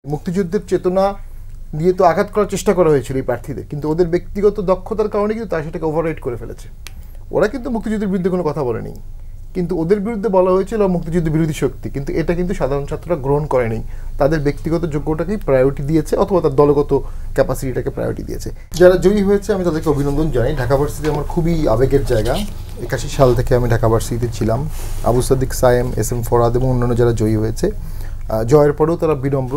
মুক্তিযুদ্ধের চেতনা দিয়ে তো আঘাত করার চেষ্টা করা হয়েছিল এই প্রার্থীদের, কিন্তু ওদের ব্যক্তিগত দক্ষতার কারণে কিন্তু তারা সেটাকে ওভাররাইট করে ফেলেছে। ওরা কিন্তু মুক্তিযুদ্ধের বিরুদ্ধে কোনো কথা বলেনি, কিন্তু ওদের বিরুদ্ধে বলা হয়েছিল মুক্তিযুদ্ধ বিরোধী শক্তি, কিন্তু এটা কিন্তু সাধারণ ছাত্ররা গ্রহণ করেনি। তাদের ব্যক্তিগত যোগ্যতাকেই প্রায়োরিটি দিয়েছে অথবা তার দলগত ক্যাপাসিটিটাকে প্রায়োরিটি দিয়েছে। যারা জয়ী হয়েছে আমি তাদেরকে অভিনন্দন জানাই। ঢাকা ভার্সিটি আমার খুবই আবেগের জায়গা। 81 সাল থেকে আমি ঢাকা ভার্সিটিতে ছিলাম। আবু সাদিক, সায়েম, এস.এম. ফরহাদ এবং অন্যান্য যারা জয়ী হয়েছে, জয়ের পরেও তারা বিনম্র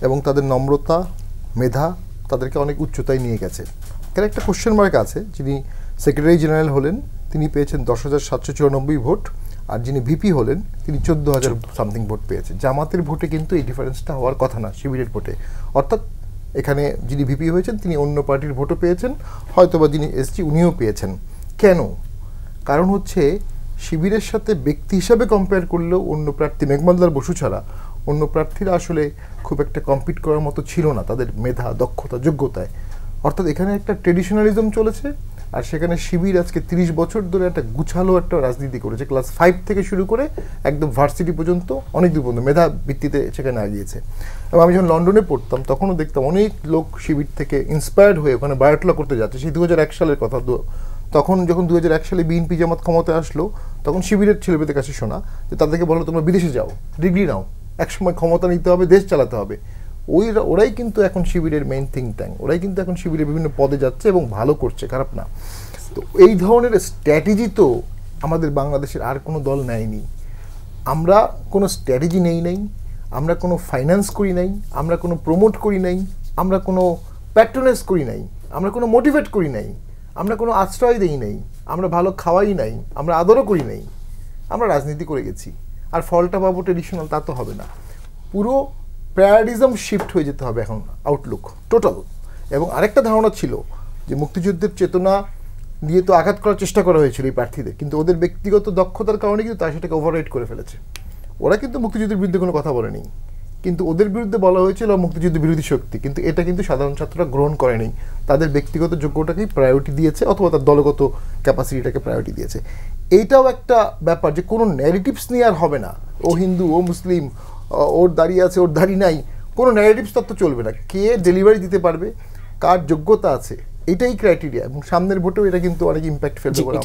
এবং তাদের নম্রতা, মেধা তাদেরকে অনেক উচ্চতায় নিয়ে গেছে। এখানে একটা কোশ্চেন মার্ক আছে, যিনি সেক্রেটারি জেনারেল হলেন তিনি পেয়েছেন 10,794 ভোট, আর যিনি ভিপি হলেন তিনি 14,000 সামথিং ভোট পেয়েছেন। জামাতের ভোটে কিন্তু এই ডিফারেন্সটা হওয়ার কথা না, শিবিরের ভোটে। অর্থাৎ এখানে যিনি ভিপি হয়েছেন তিনি অন্য পার্টির ভোটও পেয়েছেন, হয়তোবা যিনি এসজি উনিও পেয়েছেন। কেন? কারণ হচ্ছে শিবিরের সাথে ব্যক্তি হিসাবে কম্পেয়ার করলেও অন্য প্রার্থী মেঘমাল্লার বসু ছাড়া অন্য প্রার্থীরা আসলে খুব একটা কম্পিট করার মতো ছিল না তাদের মেধা, দক্ষতা, যোগ্যতায়। অর্থাৎ এখানে একটা ট্রেডিশনালিজম চলেছে, আর সেখানে শিবির আজকে 30 বছর ধরে একটা গুছালো একটা রাজনীতি করেছে। ক্লাস 5 থেকে শুরু করে একদম ভার্সিটি পর্যন্ত অনেক দূর পর্যন্ত মেধা ভিত্তিতে সেখানে আগিয়েছে। এবং আমি যখন লন্ডনে পড়তাম তখনও দেখতাম অনেক লোক শিবির থেকে ইন্সপায়ার্ড হয়ে ওখানে বায়োটলা করতে যাচ্ছে। সেই 2001 সালের কথা। তখন যখন 2001 সালে বিএনপি জামাত ক্ষমতায় আসলো, তখন শিবিরের ছেলেমেয়েদের কাছে শোনা যে তাদেরকে বলো তোমরা বিদেশে যাও, ডিগ্রি নাও, একসময় ক্ষমতা নিতে হবে, দেশ চালাতে হবে। ওরাই কিন্তু এখন শিবিরের মেইন থিঙ্ক ট্যাঙ্ক, ওরাই কিন্তু এখন শিবিরের বিভিন্ন পদে যাচ্ছে এবং ভালো করছে, খারাপ না। তো এই ধরনের স্ট্র্যাটেজি তো আমাদের বাংলাদেশের আর কোনো দল নেয়নি। আমরা কোনো স্ট্র্যাটেজি নেই, আমরা কোনো ফাইন্যান্স করি নাই, আমরা কোনো প্রমোট করি নাই, আমরা কোনো প্যাট্রোনাইজ করি নাই, আমরা কোনো মোটিভেট করি নাই, আমরা কোনো আশ্রয় দেই নাই, আমরা ভালো খাওয়াই নাই, আমরা আদরও করি নাই, আমরা রাজনীতি করে গেছি। আর ফলটা পাবো ট্রেডিশনাল, তা তো হবে না। পুরো প্রায়োরিটিজম শিফট হয়ে যেতে হবে এখন, আউটলুক টোটাল। এবং আরেকটা ধারণা ছিল যে মুক্তিযুদ্ধের চেতনা দিয়ে তো আঘাত করার চেষ্টা করা হয়েছিল এই প্রার্থীদের, কিন্তু ওদের ব্যক্তিগত দক্ষতার কারণে কিন্তু তারা সেটাকে ওভাররাইট করে ফেলেছে। ওরা কিন্তু মুক্তিযুদ্ধের বিরুদ্ধে কোনো কথা বলেনি, কিন্তু ওদের বিরুদ্ধে বলা হয়েছিল মুক্তিযুদ্ধ বিরোধী শক্তি, কিন্তু এটা কিন্তু সাধারণ ছাত্ররা গ্রহণ করেনি। তাদের ব্যক্তিগত যোগ্যতাকেই প্রায়োরিটি দিয়েছে অথবা তার দলগত ক্যাপাসিটিটাকে প্রায়োরিটি দিয়েছে। এইটাও একটা ব্যাপার যে কোনো ন্যারেটিভস নিয়ে আর হবে না, ও হিন্দু, ও মুসলিম, ওর দাঁড়িয়ে আছে, ওর দাঁড়ি নাই, কোনো ন্যারেটিভস তত্ত্ব চলবে না। কে ডেলিভারি দিতে পারবে, কার যোগ্যতা আছে, এটাই ক্রাইটেরিয়া। এবং সামনের ভোটেও এটা কিন্তু অনেক ইম্প্যাক্ট ফেলবে বলে